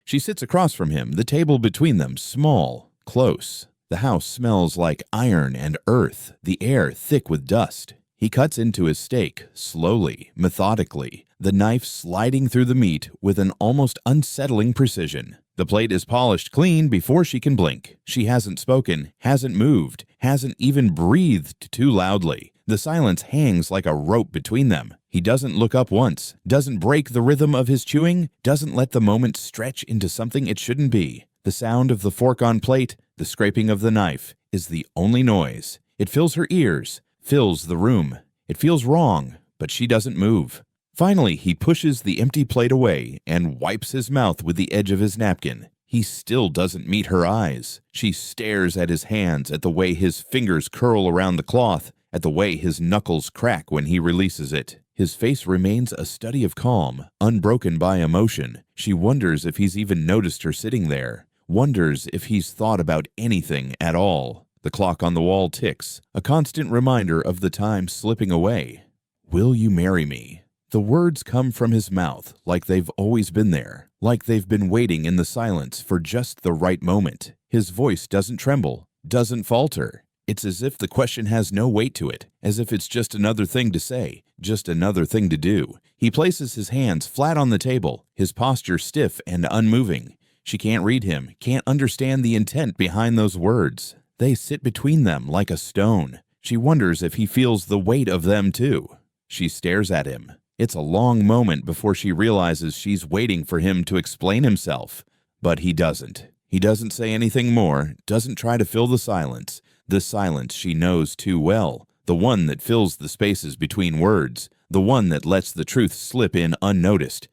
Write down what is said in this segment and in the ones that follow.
She sits across from him, the table between them small, close. The house smells like iron and earth, the air thick with dust. He cuts into his steak, slowly, methodically, the knife sliding through the meat with an almost unsettling precision. The plate is polished clean before she can blink. She hasn't spoken, hasn't moved, hasn't even breathed too loudly. The silence hangs like a rope between them. He doesn't look up once, doesn't break the rhythm of his chewing, doesn't let the moment stretch into something it shouldn't be. The sound of the fork on plate, the scraping of the knife, is the only noise. It fills her ears, fills the room. It feels wrong, but she doesn't move. Finally, he pushes the empty plate away and wipes his mouth with the edge of his napkin. He still doesn't meet her eyes. She stares at his hands, at the way his fingers curl around the cloth, at the way his knuckles crack when he releases it. His face remains a study of calm, unbroken by emotion. She wonders if he's even noticed her sitting there, wonders if he's thought about anything at all. The clock on the wall ticks, a constant reminder of the time slipping away. "Will you marry me?" The words come from his mouth like they've always been there, like they've been waiting in the silence for just the right moment. His voice doesn't tremble, doesn't falter. It's as if the question has no weight to it, as if it's just another thing to say, just another thing to do. He places his hands flat on the table, his posture stiff and unmoving. She can't read him, can't understand the intent behind those words. They sit between them like a stone. She wonders if he feels the weight of them too. She stares at him. It's a long moment before she realizes she's waiting for him to explain himself. But he doesn't. He doesn't say anything more, doesn't try to fill the silence she knows too well, the one that fills the spaces between words, the one that lets the truth slip in unnoticed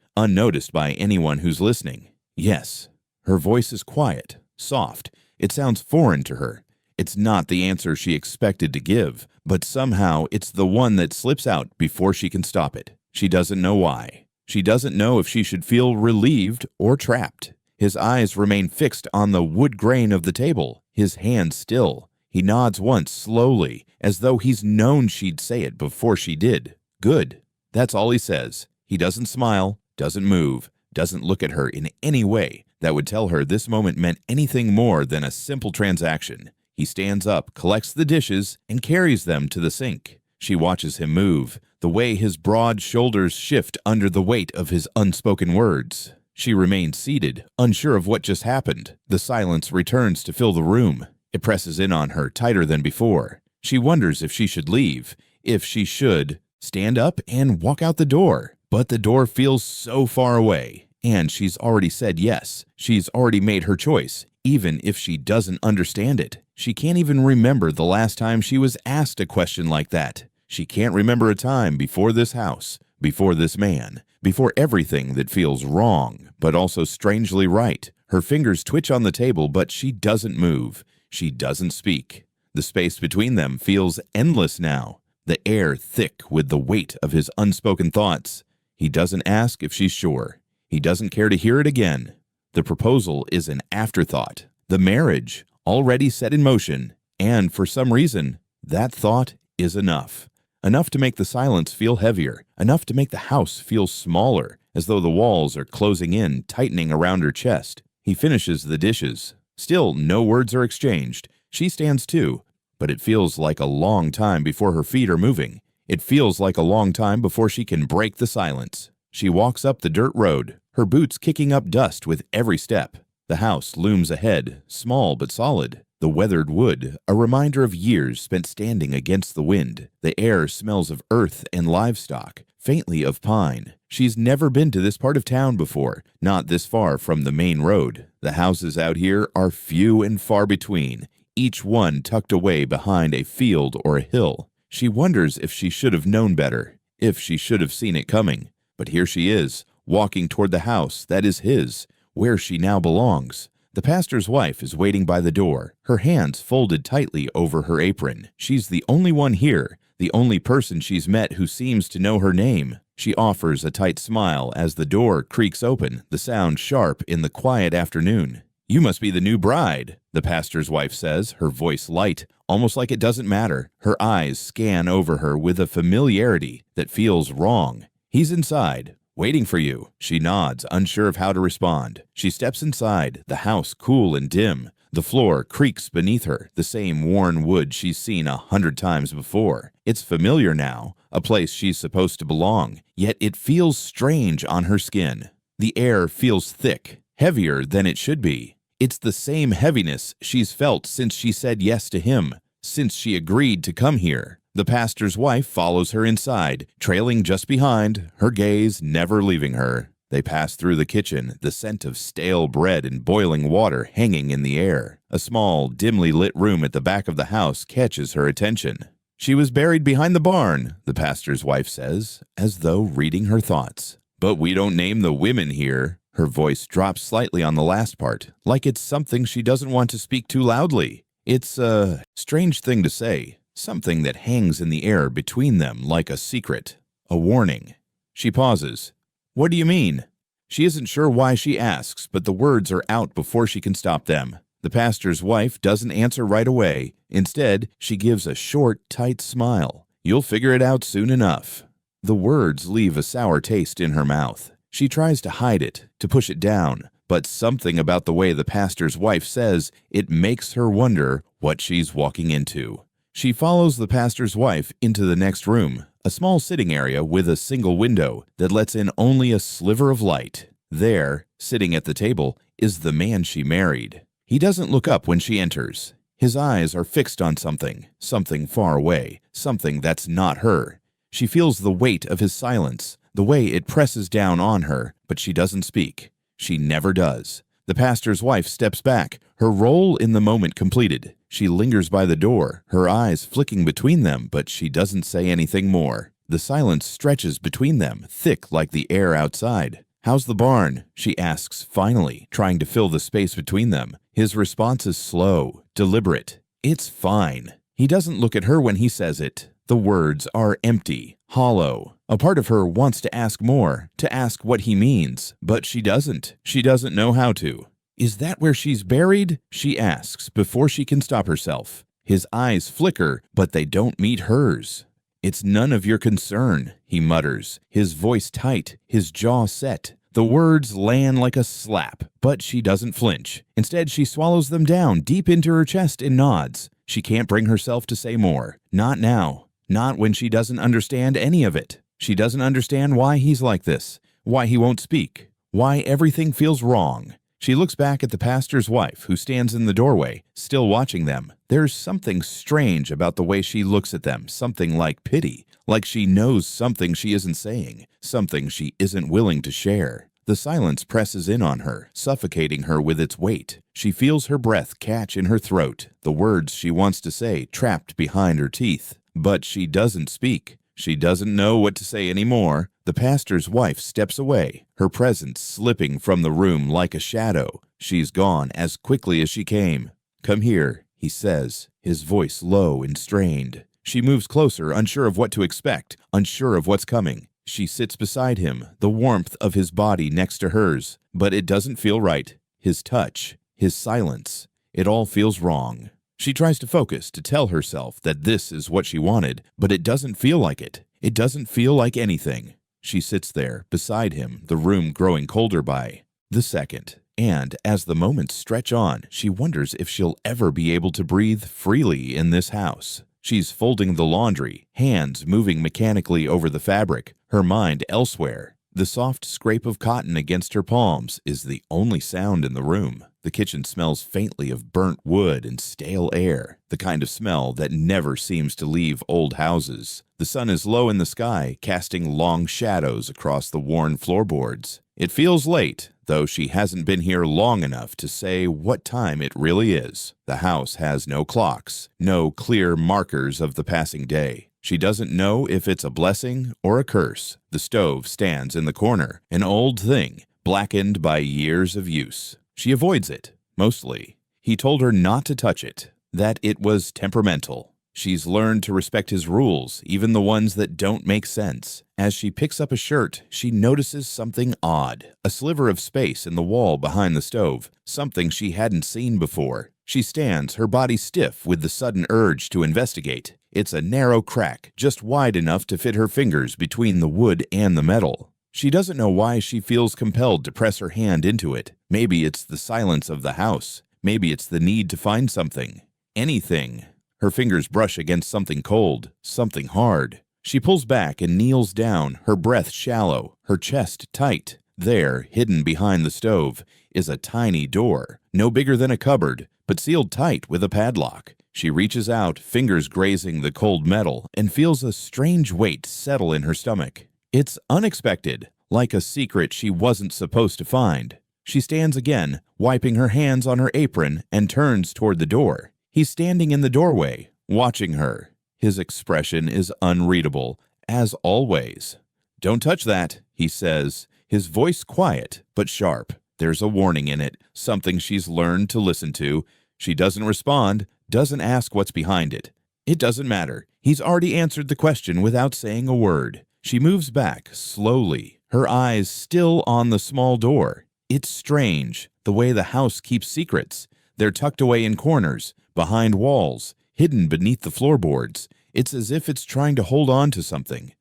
by anyone who's listening. Yes, her voice is quiet, soft. It sounds foreign to her. It's not the answer she expected to give, but somehow it's the one that slips out before she can stop it. She doesn't know why. She doesn't know if she should feel relieved or trapped. His eyes remain fixed on the wood grain of the table, his hands still. He nods once slowly, as though he's known she'd say it before she did. Good. That's all he says. He doesn't smile, doesn't move, doesn't look at her in any way that would tell her this moment meant anything more than a simple transaction. He stands up, collects the dishes, and carries them to the sink. She watches him move, the way his broad shoulders shift under the weight of his unspoken words. She remains seated, unsure of what just happened. The silence returns to fill the room. It presses in on her tighter than before. She wonders if she should leave, if she should stand up and walk out the door. But the door feels so far away, and she's already said yes. She's already made her choice, even if she doesn't understand it. She can't even remember the last time she was asked a question like that. She can't remember a time before this house, before this man, before everything that feels wrong, but also strangely right. Her fingers twitch on the table, but she doesn't move. She doesn't speak. The space between them feels endless now, the air thick with the weight of his unspoken thoughts. He doesn't ask if she's sure. He doesn't care to hear it again. The proposal is an afterthought. The marriage, already set in motion, and for some reason, that thought is enough. Enough to make the silence feel heavier, enough to make the house feel smaller, as though the walls are closing in, tightening around her chest. He finishes the dishes. Still, no words are exchanged. She stands too, but it feels like a long time before her feet are moving. It feels like a long time before she can break the silence. She walks up the dirt road, her boots kicking up dust with every step. The house looms ahead, small but solid. The weathered wood, a reminder of years spent standing against the wind. The air smells of earth and livestock, faintly of pine. She's never been to this part of town before, not this far from the main road. The houses out here are few and far between, each one tucked away behind a field or a hill. She wonders if she should have known better, if she should have seen it coming. But here she is, walking toward the house that is his, where she now belongs. The pastor's wife is waiting by the door, her hands folded tightly over her apron. She's the only one here, the only person she's met who seems to know her name. She offers a tight smile as the door creaks open, the sound sharp in the quiet afternoon. "You must be the new bride," the pastor's wife says, her voice light, almost like it doesn't matter. Her eyes scan over her with a familiarity that feels wrong. He's inside, Waiting for you." She nods, unsure of how to respond. She steps inside, the house cool and dim. The floor creaks beneath her, the same worn wood she's seen 100 times before. It's familiar now, a place she's supposed to belong, yet it feels strange on her skin. The air feels thick, heavier than it should be. It's the same heaviness she's felt since she said yes to him, since she agreed to come here. The pastor's wife follows her inside, trailing just behind, her gaze never leaving her. They pass through the kitchen, the scent of stale bread and boiling water hanging in the air. A small, dimly lit room at the back of the house catches her attention. "She was buried behind the barn," the pastor's wife says, as though reading her thoughts. "But we don't name the women here." Her voice drops slightly on the last part, like it's something she doesn't want to speak too loudly. It's a strange thing to say, something that hangs in the air between them like a secret, a warning. She pauses. "What do you mean?" She isn't sure why she asks, but the words are out before she can stop them. The pastor's wife doesn't answer right away. Instead, she gives a short, tight smile. "You'll figure it out soon enough." The words leave a sour taste in her mouth. She tries to hide it, to push it down, but something about the way the pastor's wife says it makes her wonder what she's walking into. She follows the pastor's wife into the next room, a small sitting area with a single window that lets in only a sliver of light. There, sitting at the table, is the man she married. He doesn't look up when she enters. His eyes are fixed on something, something far away, something that's not her. She feels the weight of his silence, the way it presses down on her, but she doesn't speak. She never does. The pastor's wife steps back, her role in the moment completed. She lingers by the door, her eyes flicking between them, but she doesn't say anything more. The silence stretches between them, thick like the air outside. "How's the barn?" she asks finally, trying to fill the space between them. His response is slow, deliberate. "It's fine." He doesn't look at her when he says it. The words are empty, hollow. A part of her wants to ask more, to ask what he means, but she doesn't. She doesn't know how to. "Is that where she's buried?" she asks before she can stop herself. His eyes flicker, but they don't meet hers. "It's none of your concern," he mutters, his voice tight, his jaw set. The words land like a slap, but she doesn't flinch. Instead, she swallows them down deep into her chest and nods. She can't bring herself to say more. Not now. Not when she doesn't understand any of it. She doesn't understand why he's like this, why he won't speak, why everything feels wrong. She looks back at the pastor's wife, who stands in the doorway, still watching them. There's something strange about the way she looks at them, something like pity, like she knows something she isn't saying, something she isn't willing to share. The silence presses in on her, suffocating her with its weight. She feels her breath catch in her throat, the words she wants to say trapped behind her teeth. But she doesn't speak. She doesn't know what to say anymore. The pastor's wife steps away, her presence slipping from the room like a shadow. She's gone as quickly as she came. "Come here," he says, his voice low and strained. She moves closer, unsure of what to expect, unsure of what's coming. She sits beside him, the warmth of his body next to hers. But it doesn't feel right. His touch, his silence, it all feels wrong. She tries to focus, to tell herself that this is what she wanted, but it doesn't feel like it. It doesn't feel like anything. She sits there, beside him, the room growing colder by the second. And as the moments stretch on, she wonders if she'll ever be able to breathe freely in this house. She's folding the laundry, hands moving mechanically over the fabric, her mind elsewhere. The soft scrape of cotton against her palms is the only sound in the room. The kitchen smells faintly of burnt wood and stale air, the kind of smell that never seems to leave old houses. The sun is low in the sky, casting long shadows across the worn floorboards. It feels late, though she hasn't been here long enough to say what time it really is. The house has no clocks, no clear markers of the passing day. She doesn't know if it's a blessing or a curse. The stove stands in the corner, an old thing, blackened by years of use. She avoids it, mostly. He told her not to touch it, that it was temperamental. She's learned to respect his rules, even the ones that don't make sense. As she picks up a shirt, she notices something odd, a sliver of space in the wall behind the stove, something she hadn't seen before. She stands, her body stiff with the sudden urge to investigate. It's a narrow crack, just wide enough to fit her fingers between the wood and the metal. She doesn't know why she feels compelled to press her hand into it. Maybe it's the silence of the house. Maybe it's the need to find something. Anything. Her fingers brush against something cold, something hard. She pulls back and kneels down, her breath shallow, her chest tight. There, hidden behind the stove, is a tiny door, no bigger than a cupboard, but sealed tight with a padlock. She reaches out, fingers grazing the cold metal, and feels a strange weight settle in her stomach. It's unexpected, like a secret she wasn't supposed to find. She stands again, wiping her hands on her apron, and turns toward the door. He's standing in the doorway, watching her. His expression is unreadable, as always. "Don't touch that," he says, his voice quiet but sharp. There's a warning in it, something she's learned to listen to. She doesn't respond, doesn't ask what's behind it. It doesn't matter. He's already answered the question without saying a word. She moves back, slowly, her eyes still on the small door. It's strange, the way the house keeps secrets. They're tucked away in corners, behind walls, hidden beneath the floorboards. It's as if it's trying to hold on to something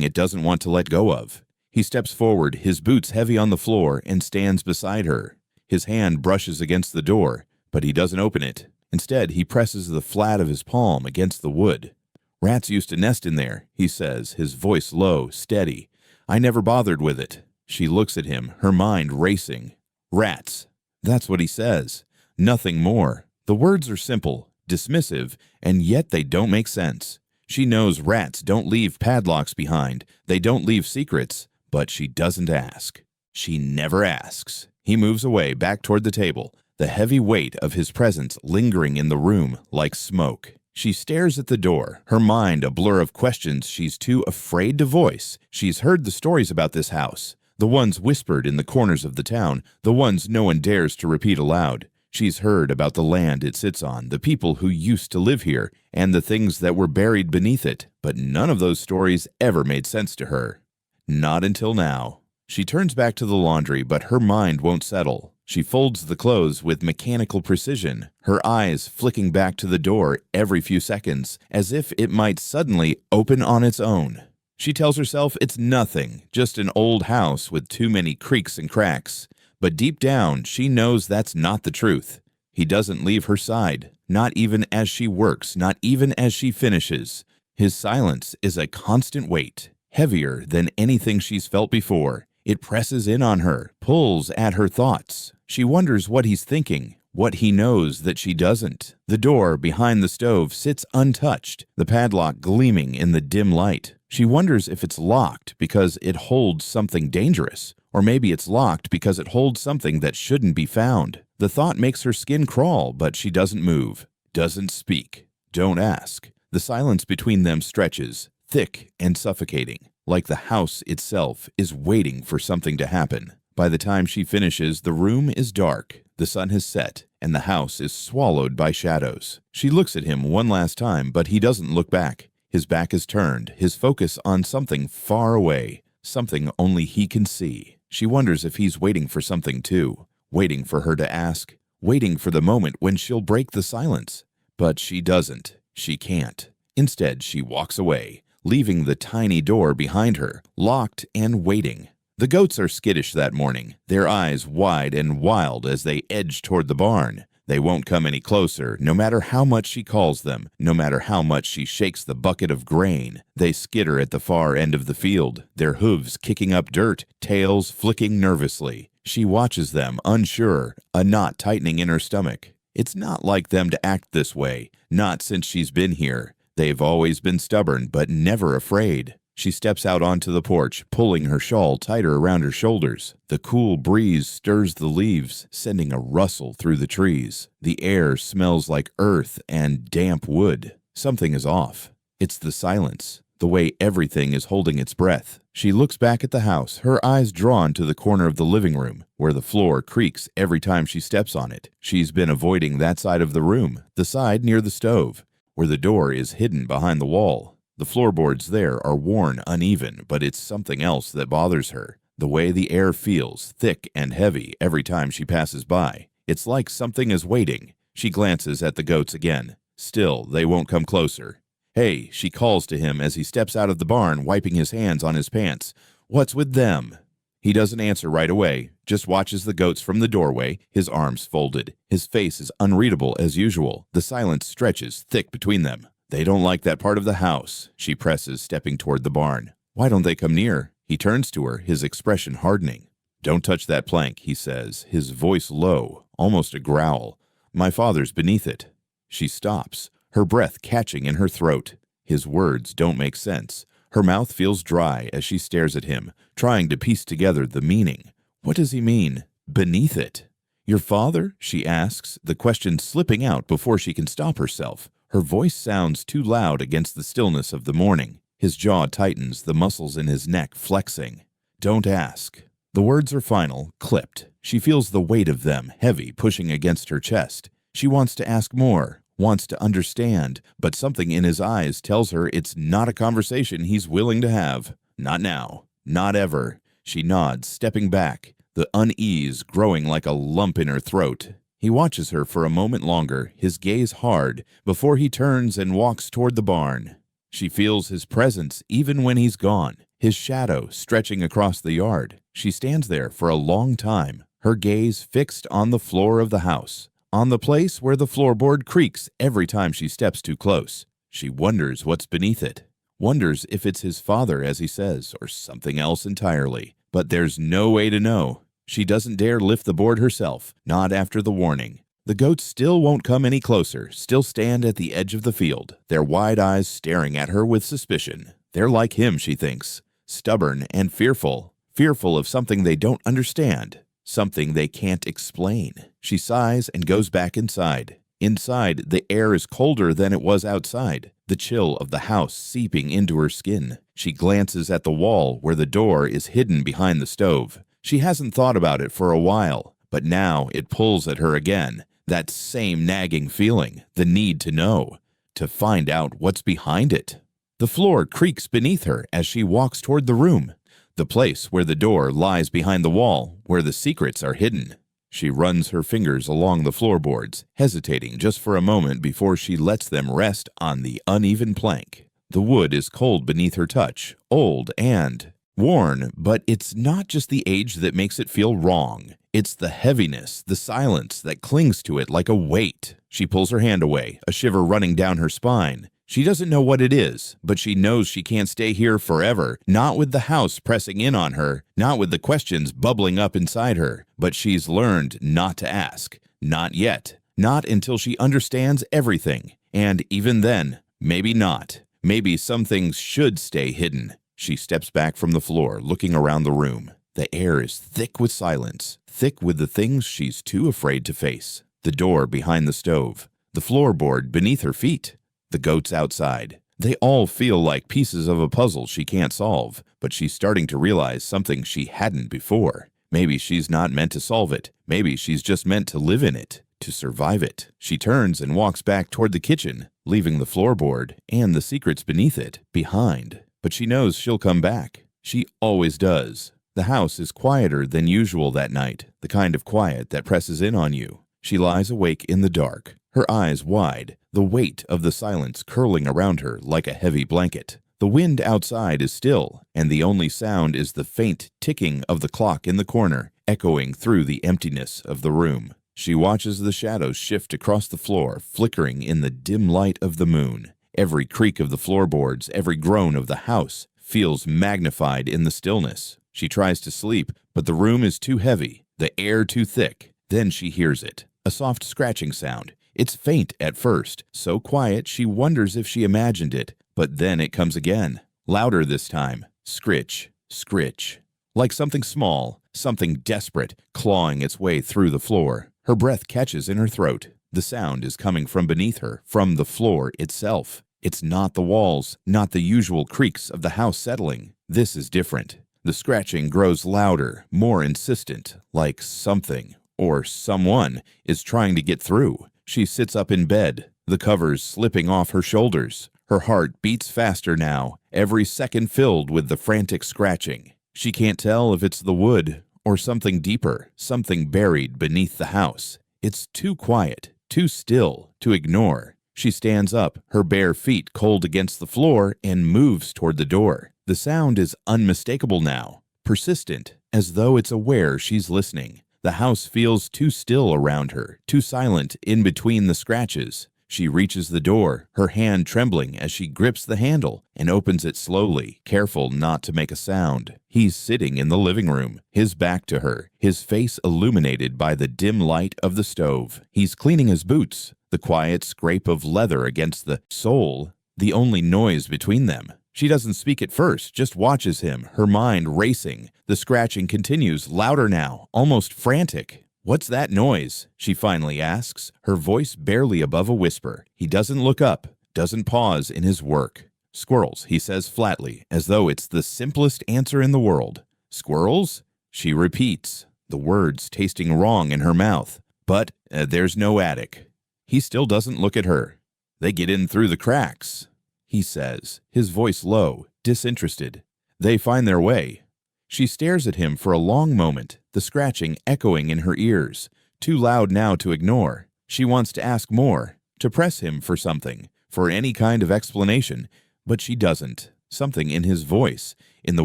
it doesn't want to let go of. He steps forward, his boots heavy on the floor, and stands beside her. His hand brushes against the door, but he doesn't open it. Instead, he presses the flat of his palm against the wood. "Rats used to nest in there," he says, his voice low, steady. "I never bothered with it." She looks at him, her mind racing. Rats. That's what he says. Nothing more. The words are simple, dismissive, and yet they don't make sense. She knows rats don't leave padlocks behind. They don't leave secrets, but she doesn't ask. She never asks. He moves away, back toward the table, the heavy weight of his presence lingering in the room like smoke. She stares at the door, her mind a blur of questions she's too afraid to voice. She's heard the stories about this house, the ones whispered in the corners of the town, the ones no one dares to repeat aloud. She's heard about the land it sits on, the people who used to live here, and the things that were buried beneath it, but none of those stories ever made sense to her. Not until now. She turns back to the laundry, but her mind won't settle. She folds the clothes with mechanical precision, her eyes flicking back to the door every few seconds, as if it might suddenly open on its own. She tells herself it's nothing, just an old house with too many creaks and cracks. But deep down, she knows that's not the truth. He doesn't leave her side, not even as she works, not even as she finishes. His silence is a constant weight, heavier than anything she's felt before. It presses in on her, pulls at her thoughts. She wonders what he's thinking, what he knows that she doesn't. The door behind the stove sits untouched, the padlock gleaming in the dim light. She wonders if it's locked because it holds something dangerous, or maybe it's locked because it holds something that shouldn't be found. The thought makes her skin crawl, but she doesn't move, doesn't speak, don't ask. The silence between them stretches, thick and suffocating, like the house itself is waiting for something to happen. By the time she finishes, the room is dark, the sun has set, and the house is swallowed by shadows. She looks at him one last time, but he doesn't look back. His back is turned, his focus on something far away, something only he can see. She wonders if he's waiting for something too, waiting for her to ask, waiting for the moment when she'll break the silence. But she doesn't. She can't. Instead, she walks away, leaving the tiny door behind her, locked and waiting. The goats are skittish that morning, their eyes wide and wild as they edge toward the barn. They won't come any closer, no matter how much she calls them, no matter how much she shakes the bucket of grain. They skitter at the far end of the field, their hooves kicking up dirt, tails flicking nervously. She watches them, unsure, a knot tightening in her stomach. It's not like them to act this way, not since she's been here. They've always been stubborn, but never afraid. She steps out onto the porch, pulling her shawl tighter around her shoulders. The cool breeze stirs the leaves, sending a rustle through the trees. The air smells like earth and damp wood. Something is off. It's the silence, the way everything is holding its breath. She looks back at the house, her eyes drawn to the corner of the living room, where the floor creaks every time she steps on it. She's been avoiding that side of the room, the side near the stove, where the door is hidden behind the wall. The floorboards there are worn uneven, but it's something else that bothers her. The way the air feels, thick and heavy, every time she passes by. It's like something is waiting. She glances at the goats again. Still, they won't come closer. "Hey," she calls to him as he steps out of the barn, wiping his hands on his pants. What's with them?" He doesn't answer right away, just watches the goats from the doorway, his arms folded. His face is unreadable as usual. The silence stretches thick between them. "They don't like that part of the house," she presses, stepping toward the barn. "Why don't they come near?" He turns to her, his expression hardening. "Don't touch that plank," he says, his voice low, almost a growl. "My father's beneath it." She stops, her breath catching in her throat. His words don't make sense. Her mouth feels dry as she stares at him, trying to piece together the meaning. What does he mean? Beneath it? "Your father?" she asks, the question slipping out before she can stop herself. Her voice sounds too loud against the stillness of the morning. His jaw tightens, the muscles in his neck flexing. "Don't ask." The words are final, clipped. She feels the weight of them, heavy, pushing against her chest. She wants to ask more, wants to understand, but something in his eyes tells her it's not a conversation he's willing to have. Not now. Not ever. She nods, stepping back, the unease growing like a lump in her throat. He watches her for a moment longer, his gaze hard, before he turns and walks toward the barn. She feels his presence even when he's gone, his shadow stretching across the yard. She stands there for a long time, her gaze fixed on the floor of the house, on the place where the floorboard creaks every time she steps too close. She wonders what's beneath it, wonders if it's his father, as he says, or something else entirely. But there's no way to know. She doesn't dare lift the board herself, not after the warning. The goats still won't come any closer, still stand at the edge of the field, their wide eyes staring at her with suspicion. They're like him, she thinks, stubborn and fearful, fearful of something they don't understand, something they can't explain. She sighs and goes back inside. Inside, the air is colder than it was outside, the chill of the house seeping into her skin. She glances at the wall where the door is hidden behind the stove. She hasn't thought about it for a while, but now it pulls at her again. That same nagging feeling, the need to know, to find out what's behind it. The floor creaks beneath her as she walks toward the room, the place where the door lies behind the wall, where the secrets are hidden. She runs her fingers along the floorboards, hesitating just for a moment before she lets them rest on the uneven plank. The wood is cold beneath her touch, old and worn, but it's not just the age that makes it feel wrong. It's the heaviness, the silence that clings to it like a weight. She pulls her hand away, a shiver running down her spine. She doesn't know what it is, but she knows she can't stay here forever, not with the house pressing in on her, not with the questions bubbling up inside her. But she's learned not to ask. Not yet. Not until she understands everything. And even then, maybe not. Maybe some things should stay hidden. She steps back from the floor, looking around the room. The air is thick with silence, thick with the things she's too afraid to face. The door behind the stove, the floorboard beneath her feet, the goats outside. They all feel like pieces of a puzzle she can't solve, but she's starting to realize something she hadn't before. Maybe she's not meant to solve it. Maybe she's just meant to live in it, to survive it. She turns and walks back toward the kitchen, leaving the floorboard and the secrets beneath it behind. But she knows she'll come back. She always does. The house is quieter than usual that night, the kind of quiet that presses in on you. She lies awake in the dark, her eyes wide, the weight of the silence curling around her like a heavy blanket. The wind outside is still, and the only sound is the faint ticking of the clock in the corner, echoing through the emptiness of the room. She watches the shadows shift across the floor, flickering in the dim light of the moon. Every creak of the floorboards, every groan of the house feels magnified in the stillness. She tries to sleep, but the room is too heavy, the air too thick. Then she hears it, a soft scratching sound. It's faint at first, so quiet she wonders if she imagined it, but then it comes again, louder this time. Scritch, scritch. Like something small, something desperate, clawing its way through the floor. Her breath catches in her throat. The sound is coming from beneath her, from the floor itself. It's not the walls, not the usual creaks of the house settling. This is different. The scratching grows louder, more insistent, like something or someone is trying to get through. She sits up in bed, the covers slipping off her shoulders. Her heart beats faster now, every second filled with the frantic scratching. She can't tell if it's the wood or something deeper, something buried beneath the house. It's too quiet, too still to ignore. She stands up, her bare feet cold against the floor, and moves toward the door. The sound is unmistakable now, persistent, as though it's aware she's listening. The house feels too still around her, too silent in between the scratches. She reaches the door, her hand trembling as she grips the handle and opens it slowly, careful not to make a sound. He's sitting in the living room, his back to her, his face illuminated by the dim light of the stove. He's cleaning his boots, the quiet scrape of leather against the sole, the only noise between them. She doesn't speak at first, just watches him, her mind racing. The scratching continues, louder now, almost frantic. "What's that noise?" she finally asks, her voice barely above a whisper. He doesn't look up, doesn't pause in his work. "Squirrels," he says flatly, as though it's the simplest answer in the world. "Squirrels?" she repeats, the words tasting wrong in her mouth. But there's no attic. He still doesn't look at her. "They get in through the cracks," he says, his voice low, disinterested. "They find their way." She stares at him for a long moment, the scratching echoing in her ears, too loud now to ignore. She wants to ask more, to press him for something, for any kind of explanation, but she doesn't. Something in his voice, in the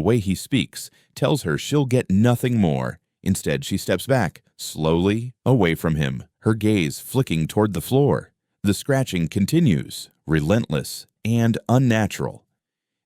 way he speaks, tells her she'll get nothing more. Instead, she steps back, slowly, away from him, her gaze flicking toward the floor. The scratching continues, relentless and unnatural.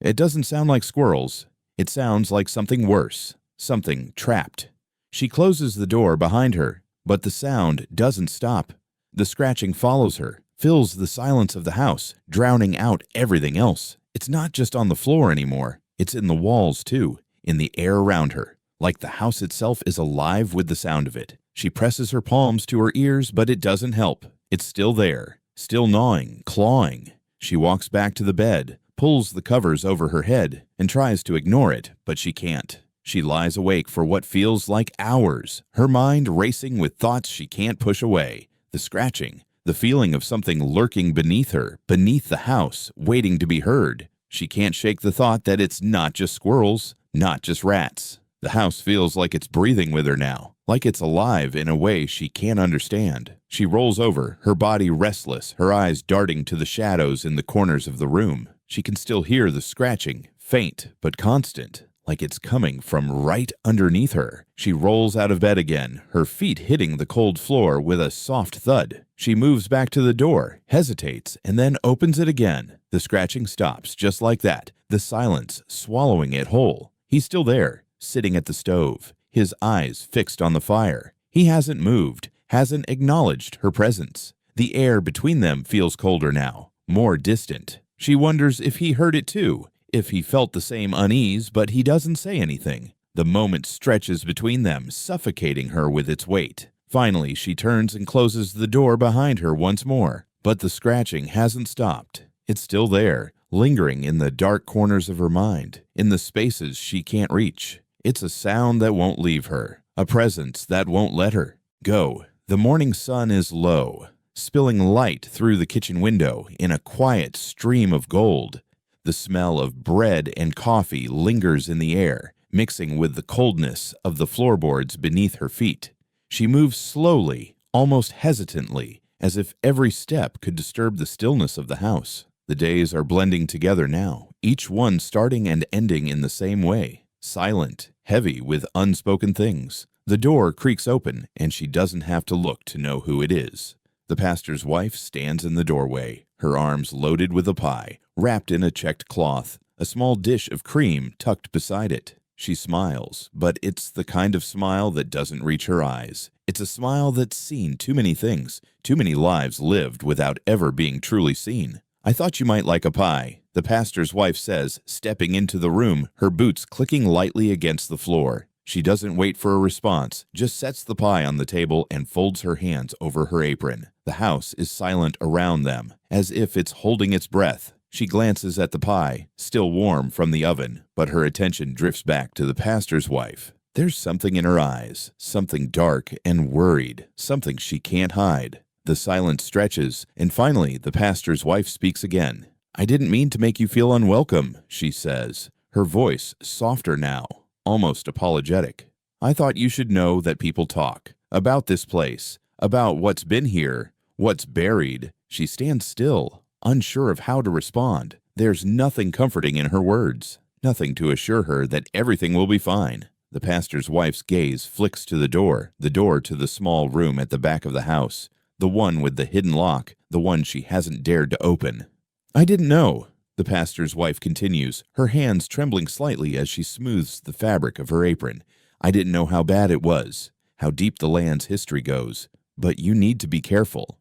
It doesn't sound like squirrels. It sounds like something worse, something trapped. She closes the door behind her, but the sound doesn't stop. The scratching follows her, fills the silence of the house, drowning out everything else. It's not just on the floor anymore. It's in the walls, too, in the air around her, like the house itself is alive with the sound of it. She presses her palms to her ears, but it doesn't help. It's still there, still gnawing, clawing. She walks back to the bed, pulls the covers over her head, and tries to ignore it, but she can't. She lies awake for what feels like hours, her mind racing with thoughts she can't push away. The scratching, the feeling of something lurking beneath her, beneath the house, waiting to be heard. She can't shake the thought that it's not just squirrels, not just rats. The house feels like it's breathing with her now, like it's alive in a way she can't understand. She rolls over, her body restless, her eyes darting to the shadows in the corners of the room. She can still hear the scratching, faint but constant, like it's coming from right underneath her. She rolls out of bed again, her feet hitting the cold floor with a soft thud. She moves back to the door, hesitates, and then opens it again. The scratching stops just like that, the silence swallowing it whole. He's still there, sitting at the stove, his eyes fixed on the fire. He hasn't moved, hasn't acknowledged her presence. The air between them feels colder now, more distant. She wonders if he heard it too, if he felt the same unease, but he doesn't say anything. The moment stretches between them, suffocating her with its weight. Finally, she turns and closes the door behind her once more, but the scratching hasn't stopped. It's still there, lingering in the dark corners of her mind, in the spaces she can't reach. It's a sound that won't leave her, a presence that won't let her go. The morning sun is low, spilling light through the kitchen window in a quiet stream of gold. The smell of bread and coffee lingers in the air, mixing with the coldness of the floorboards beneath her feet. She moves slowly, almost hesitantly, as if every step could disturb the stillness of the house. The days are blending together now, each one starting and ending in the same way, silent, heavy with unspoken things. The door creaks open, and she doesn't have to look to know who it is. The pastor's wife stands in the doorway, her arms loaded with a pie, wrapped in a checked cloth, a small dish of cream tucked beside it. She smiles, but it's the kind of smile that doesn't reach her eyes. It's a smile that's seen too many things, too many lives lived without ever being truly seen. "I thought you might like a pie," the pastor's wife says, stepping into the room, her boots clicking lightly against the floor. She doesn't wait for a response, just sets the pie on the table and folds her hands over her apron. The house is silent around them, as if it's holding its breath. She glances at the pie, still warm from the oven, but her attention drifts back to the pastor's wife. There's something in her eyes, something dark and worried, something she can't hide. The silence stretches, and finally the pastor's wife speaks again. "I didn't mean to make you feel unwelcome," she says, her voice softer now, almost apologetic. "I thought you should know that people talk about this place, about what's been here, what's buried." She stands still, unsure of how to respond. There's nothing comforting in her words, nothing to assure her that everything will be fine. The pastor's wife's gaze flicks to the door to the small room at the back of the house, the one with the hidden lock, the one she hasn't dared to open. I didn't know, the pastor's wife continues, her hands trembling slightly as she smooths the fabric of her apron. I didn't know how bad it was, how deep the land's history goes, but you need to be careful.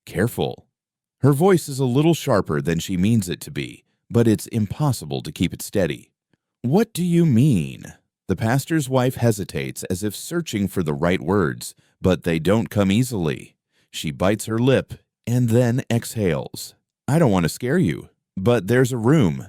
Careful. Her voice is a little sharper than she means it to be, but it's impossible to keep it steady. What do you mean? The pastor's wife hesitates as if searching for the right words, but they don't come easily. She bites her lip and then exhales. I don't want to scare you, but there's a room.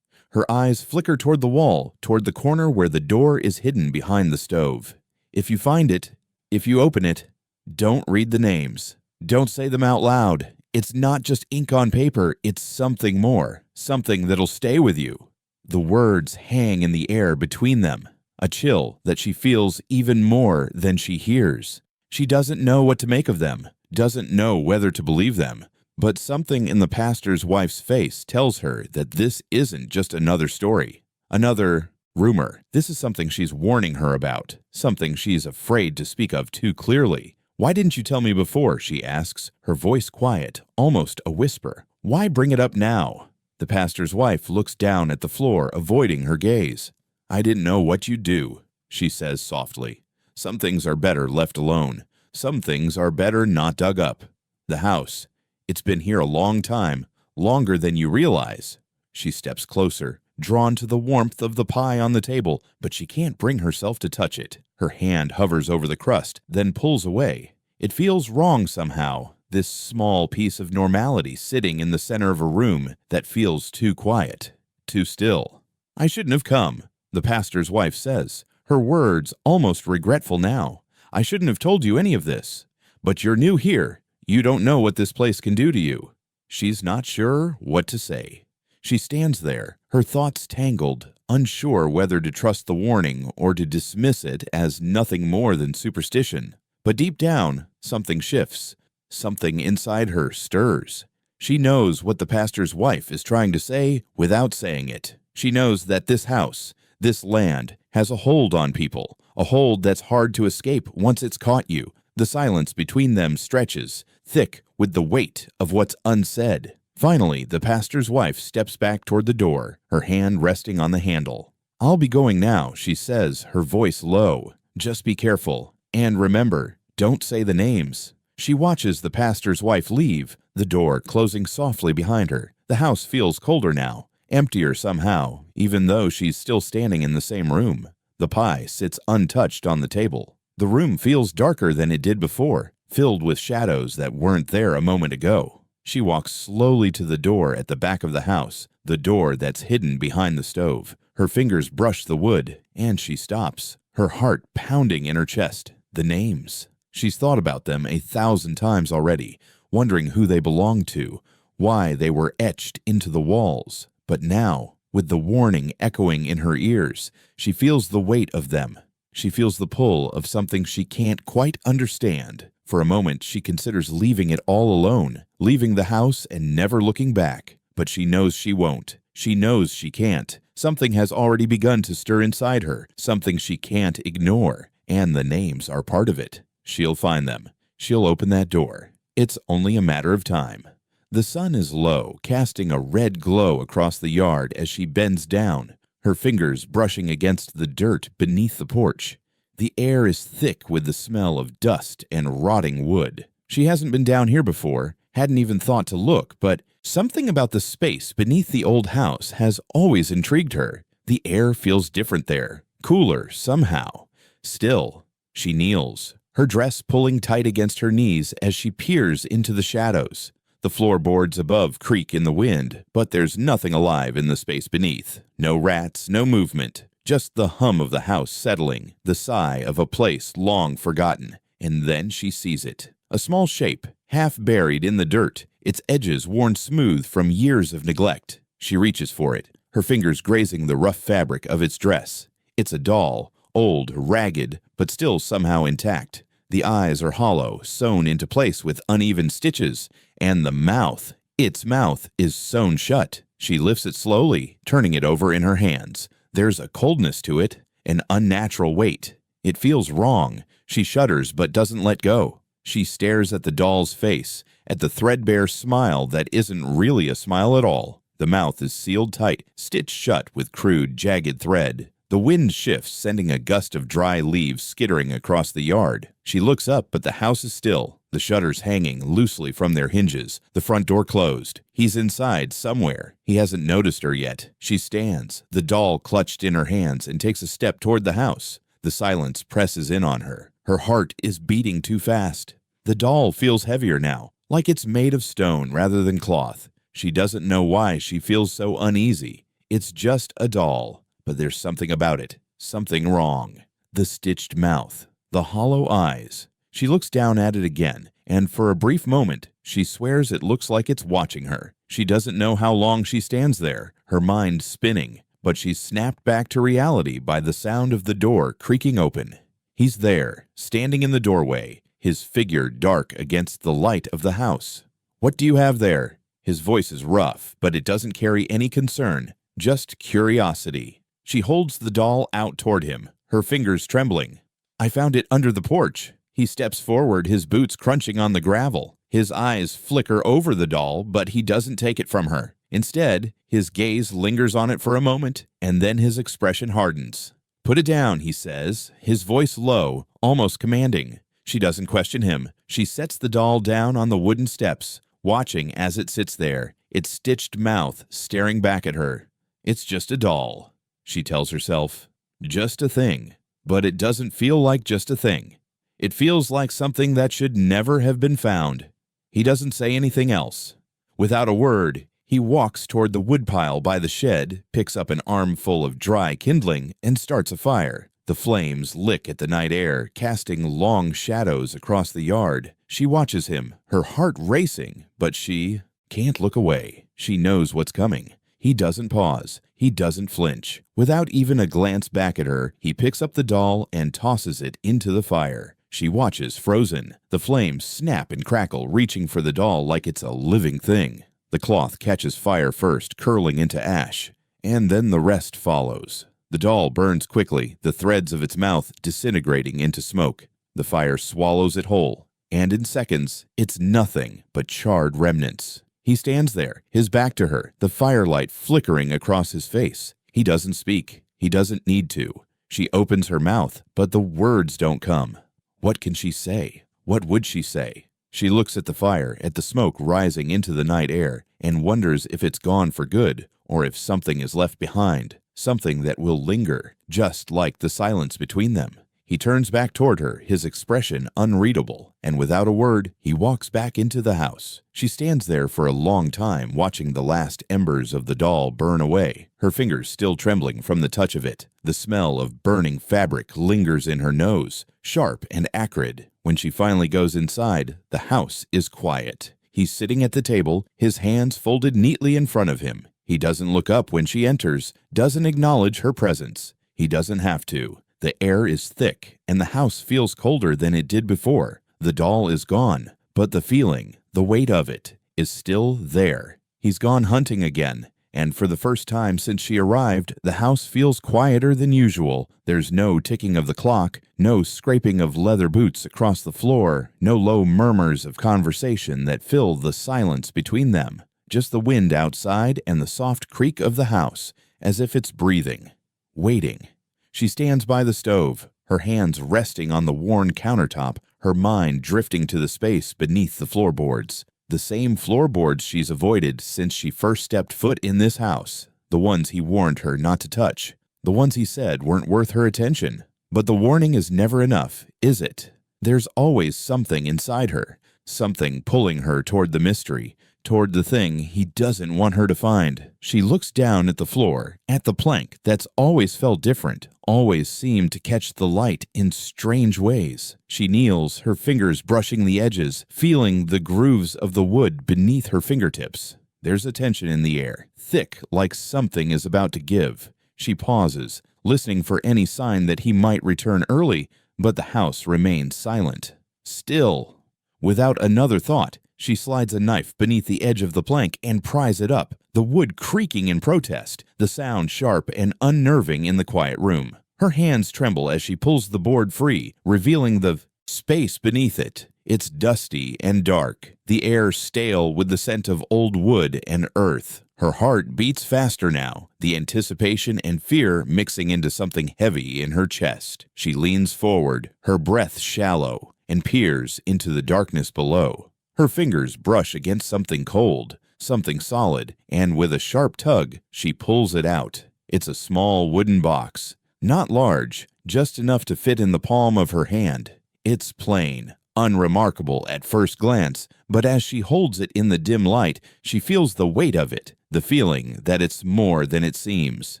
Her eyes flicker toward the wall, toward the corner where the door is hidden behind the stove. If you find it, if you open it, don't read the names. Don't say them out loud. It's not just ink on paper, it's something more, something that'll stay with you. The words hang in the air between them, a chill that she feels even more than she hears. She doesn't know what to make of them, doesn't know whether to believe them, but something in the pastor's wife's face tells her that this isn't just another story, another rumor. This is something she's warning her about, something she's afraid to speak of too clearly. Why didn't you tell me before, she asks, her voice quiet, almost a whisper. Why bring it up now? The pastor's wife looks down at the floor, avoiding her gaze. I didn't know what you'd do, she says softly. Some things are better left alone. Some things are better not dug up. The house. It's been here a long time, longer than you realize. She steps closer, drawn to the warmth of the pie on the table, but she can't bring herself to touch it. Her hand hovers over the crust, then pulls away. It feels wrong somehow, this small piece of normality sitting in the center of a room that feels too quiet, too still. I shouldn't have come, the pastor's wife says, her words almost regretful now. I shouldn't have told you any of this. But you're new here. You don't know what this place can do to you. She's not sure what to say. She stands there, her thoughts tangled, unsure whether to trust the warning or to dismiss it as nothing more than superstition. But deep down, something shifts. Something inside her stirs. She knows what the pastor's wife is trying to say without saying it. She knows that this house, this land, has a hold on people, a hold that's hard to escape once it's caught you. The silence between them stretches, thick with the weight of what's unsaid. Finally, the pastor's wife steps back toward the door, her hand resting on the handle. I'll be going now, she says, her voice low. Just be careful. And remember, don't say the names. She watches the pastor's wife leave, the door closing softly behind her. The house feels colder now, emptier somehow, even though she's still standing in the same room. The pie sits untouched on the table. The room feels darker than it did before, filled with shadows that weren't there a moment ago. She walks slowly to the door at the back of the house, the door that's hidden behind the stove. Her fingers brush the wood, and she stops, her heart pounding in her chest. The names. She's thought about them 1,000 times already, wondering who they belonged to, why they were etched into the walls. But now, with the warning echoing in her ears, she feels the weight of them. She feels the pull of something she can't quite understand. For a moment, she considers leaving it all alone, leaving the house and never looking back. But she knows she won't. She knows she can't. Something has already begun to stir inside her, something she can't ignore, and the names are part of it. She'll find them. She'll open that door. It's only a matter of time. The sun is low, casting a red glow across the yard as she bends down, her fingers brushing against the dirt beneath the porch. The air is thick with the smell of dust and rotting wood. She hasn't been down here before, hadn't even thought to look, but something about the space beneath the old house has always intrigued her. The air feels different there, cooler somehow. Still, she kneels, her dress pulling tight against her knees as she peers into the shadows. The floorboards above creak in the wind, but there's nothing alive in the space beneath. No rats, no movement, just the hum of the house settling, the sigh of a place long forgotten. And then she sees it. A small shape, half buried in the dirt, its edges worn smooth from years of neglect. She reaches for it, her fingers grazing the rough fabric of its dress. It's a doll, old, ragged, but still somehow intact. The eyes are hollow, sewn into place with uneven stitches, and the mouth, its mouth, is sewn shut. She lifts it slowly, turning it over in her hands. There's a coldness to it, an unnatural weight. It feels wrong. She shudders but doesn't let go. She stares at the doll's face, at the threadbare smile that isn't really a smile at all. The mouth is sealed tight, stitched shut with crude, jagged thread. The wind shifts, sending a gust of dry leaves skittering across the yard. She looks up, but the house is still, the shutters hanging loosely from their hinges, the front door closed. He's inside somewhere. He hasn't noticed her yet. She stands, the doll clutched in her hands, and takes a step toward the house. The silence presses in on her. Her heart is beating too fast. The doll feels heavier now, like it's made of stone rather than cloth. She doesn't know why she feels so uneasy. It's just a doll, but there's something about it, something wrong. The stitched mouth, the hollow eyes. She looks down at it again, and for a brief moment, she swears it looks like it's watching her. She doesn't know how long she stands there, her mind spinning, but she's snapped back to reality by the sound of the door creaking open. He's there, standing in the doorway, his figure dark against the light of the house. "What do you have there?" His voice is rough, but it doesn't carry any concern, just curiosity. She holds the doll out toward him, her fingers trembling. "I found it under the porch." He steps forward, his boots crunching on the gravel. His eyes flicker over the doll, but he doesn't take it from her. Instead, his gaze lingers on it for a moment, and then his expression hardens. "Put it down," he says, his voice low, almost commanding. She doesn't question him. She sets the doll down on the wooden steps, watching as it sits there, its stitched mouth staring back at her. "It's just a doll," she tells herself. Just a thing. But it doesn't feel like just a thing. It feels like something that should never have been found. He doesn't say anything else. Without a word, he walks toward the woodpile by the shed, picks up an armful of dry kindling, and starts a fire. The flames lick at the night air, casting long shadows across the yard. She watches him, her heart racing, but she can't look away. She knows what's coming. He doesn't pause. He doesn't flinch. Without even a glance back at her, he picks up the doll and tosses it into the fire. She watches, frozen. The flames snap and crackle, reaching for the doll like it's a living thing. The cloth catches fire first, curling into ash, and then the rest follows. The doll burns quickly, the threads of its mouth disintegrating into smoke. The fire swallows it whole, and in seconds, it's nothing but charred remnants. He stands there, his back to her, the firelight flickering across his face. He doesn't speak. He doesn't need to. She opens her mouth, but the words don't come. What can she say? What would she say? She looks at the fire, at the smoke rising into the night air, and wonders if it's gone for good, or if something is left behind, something that will linger, just like the silence between them. He turns back toward her, his expression unreadable, and without a word, he walks back into the house. She stands there for a long time, watching the last embers of the doll burn away, her fingers still trembling from the touch of it. The smell of burning fabric lingers in her nose, sharp and acrid. When she finally goes inside, the house is quiet. He's sitting at the table, his hands folded neatly in front of him. He doesn't look up when she enters, doesn't acknowledge her presence. He doesn't have to. The air is thick, and the house feels colder than it did before. The doll is gone, but the feeling, the weight of it, is still there. He's gone hunting again, and for the first time since she arrived, the house feels quieter than usual. There's no ticking of the clock, no scraping of leather boots across the floor, no low murmurs of conversation that fill the silence between them. Just the wind outside and the soft creak of the house, as if it's breathing, waiting. She stands by the stove, her hands resting on the worn countertop, her mind drifting to the space beneath the floorboards. The same floorboards she's avoided since she first stepped foot in this house. The ones he warned her not to touch. The ones he said weren't worth her attention. But the warning is never enough, is it? There's always something inside her, something pulling her toward the mystery, toward the thing he doesn't want her to find. She looks down at the floor, at the plank that's always felt different, always seemed to catch the light in strange ways. She kneels, her fingers brushing the edges, feeling the grooves of the wood beneath her fingertips. There's a tension in the air, thick like something is about to give. She pauses, listening for any sign that he might return early, but the house remains silent. Still. Without another thought, she slides a knife beneath the edge of the plank and pries it up, the wood creaking in protest, the sound sharp and unnerving in the quiet room. Her hands tremble as she pulls the board free, revealing the space beneath it. It's dusty and dark, the air stale with the scent of old wood and earth. Her heart beats faster now, the anticipation and fear mixing into something heavy in her chest. She leans forward, her breath shallow, and peers into the darkness below. Her fingers brush against something cold, something solid, and with a sharp tug, she pulls it out. It's a small wooden box, not large, just enough to fit in the palm of her hand. It's plain, unremarkable at first glance, but as she holds it in the dim light, she feels the weight of it, the feeling that it's more than it seems.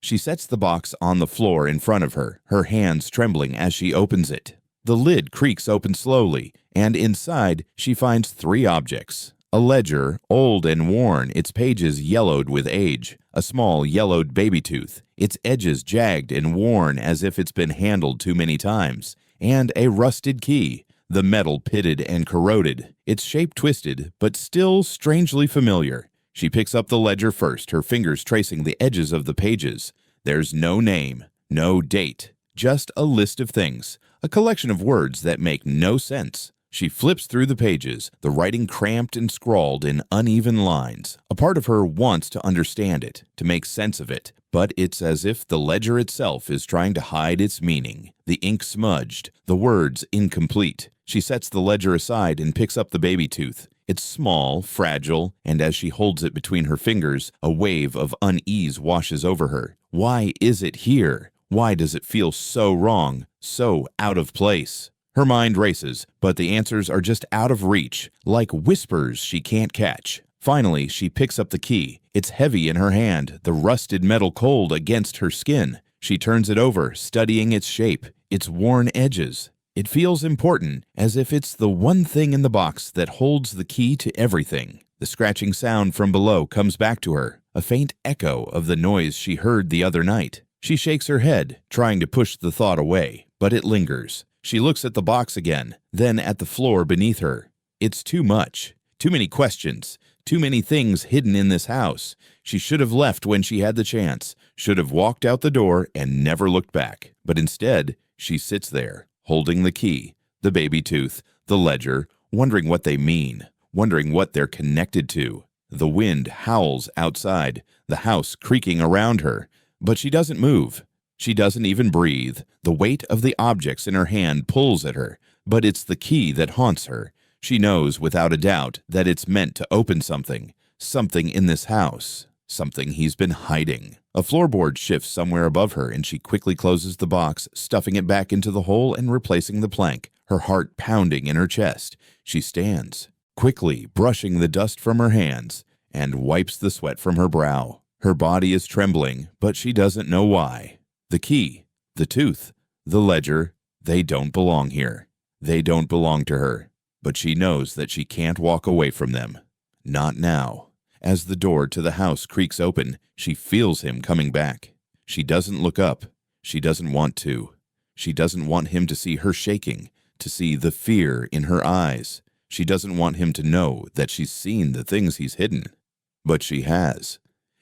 She sets the box on the floor in front of her, her hands trembling as she opens it. The lid creaks open slowly, and inside she finds 3 objects. A ledger, old and worn, its pages yellowed with age. A small yellowed baby tooth, its edges jagged and worn as if it's been handled too many times. And a rusted key, the metal pitted and corroded, its shape twisted, but still strangely familiar. She picks up the ledger first, her fingers tracing the edges of the pages. There's no name, no date, just a list of things, a collection of words that make no sense. She flips through the pages, the writing cramped and scrawled in uneven lines. A part of her wants to understand it, to make sense of it, but it's as if the ledger itself is trying to hide its meaning. The ink smudged, the words incomplete. She sets the ledger aside and picks up the baby tooth. It's small, fragile, and as she holds it between her fingers, a wave of unease washes over her. Why is it here? Why does it feel so wrong, so out of place? Her mind races, but the answers are just out of reach, like whispers she can't catch. Finally, she picks up the key. It's heavy in her hand, the rusted metal cold against her skin. She turns it over, studying its shape, its worn edges. It feels important, as if it's the one thing in the box that holds the key to everything. The scratching sound from below comes back to her, a faint echo of the noise she heard the other night. She shakes her head, trying to push the thought away, but it lingers. She looks at the box again, then at the floor beneath her. It's too much. Too many questions. Too many things hidden in this house. She should have left when she had the chance, should have walked out the door and never looked back. But instead, she sits there, holding the key, the baby tooth, the ledger, wondering what they mean, wondering what they're connected to. The wind howls outside, the house creaking around her, but she doesn't move. She doesn't even breathe. The weight of the objects in her hand pulls at her, but it's the key that haunts her. She knows without a doubt that it's meant to open something in this house, something he's been hiding. A floorboard shifts somewhere above her, and she quickly closes the box, stuffing it back into the hole and replacing the plank, her heart pounding in her chest. She stands, quickly brushing the dust from her hands, and wipes the sweat from her brow. Her body is trembling, but she doesn't know why. The key, the tooth, the ledger, they don't belong here. They don't belong to her. But she knows that she can't walk away from them. Not now. As the door to the house creaks open, she feels him coming back. She doesn't look up. She doesn't want to. She doesn't want him to see her shaking, to see the fear in her eyes. She doesn't want him to know that she's seen the things he's hidden. But she has.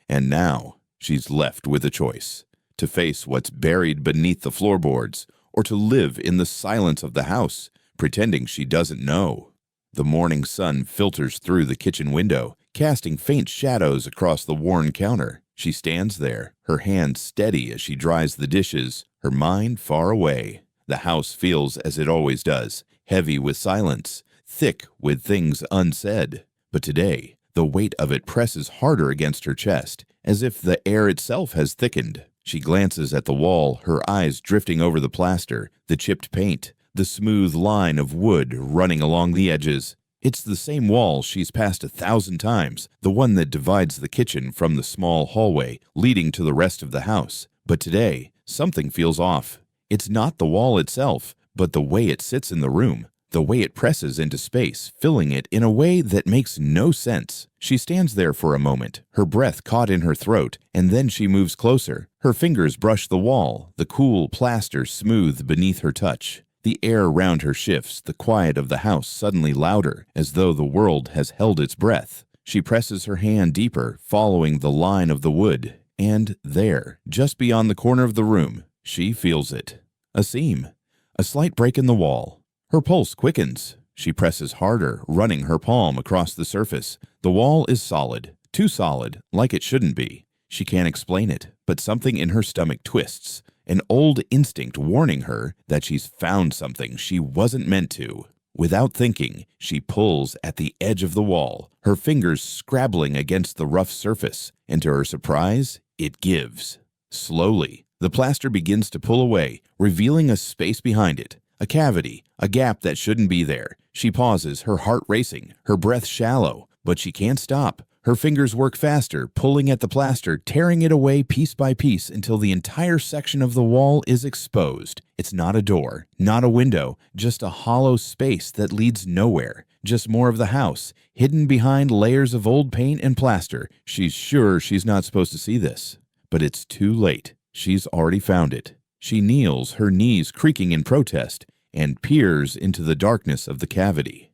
And now she's left with a choice. To face what's buried beneath the floorboards, or to live in the silence of the house, pretending she doesn't know. The morning sun filters through the kitchen window, casting faint shadows across the worn counter. She stands there, her hands steady as she dries the dishes, her mind far away. The house feels as it always does, heavy with silence, thick with things unsaid. But today, the weight of it presses harder against her chest, as if the air itself has thickened. She glances at the wall, her eyes drifting over the plaster, the chipped paint, the smooth line of wood running along the edges. It's the same wall she's passed 1,000 times, the one that divides the kitchen from the small hallway leading to the rest of the house. But today, something feels off. It's not the wall itself, but the way it sits in the room, the way it presses into space, filling it in a way that makes no sense. She stands there for a moment, her breath caught in her throat, and then she moves closer. Her fingers brush the wall, the cool plaster smooth beneath her touch. The air around her shifts, the quiet of the house suddenly louder, as though the world has held its breath. She presses her hand deeper, following the line of the wood, and there, just beyond the corner of the room, She feels it. A seam. A slight break in the wall. Her pulse quickens. She presses harder, running her palm across the surface. The wall is solid. Too solid, like it shouldn't be. She can't explain it, but something in her stomach twists. An old instinct warning her that she's found something she wasn't meant to. Without thinking, she pulls at the edge of the wall, her fingers scrabbling against the rough surface, and to her surprise, it gives. Slowly, the plaster begins to pull away, revealing a space behind it, a cavity, a gap that shouldn't be there. She pauses, her heart racing, her breath shallow, but she can't stop. Her fingers work faster, pulling at the plaster, tearing it away piece by piece until the entire section of the wall is exposed. It's not a door, not a window, just a hollow space that leads nowhere. Just more of the house, hidden behind layers of old paint and plaster. She's sure she's not supposed to see this, but it's too late. She's already found it. She kneels, her knees creaking in protest, and peers into the darkness of the cavity.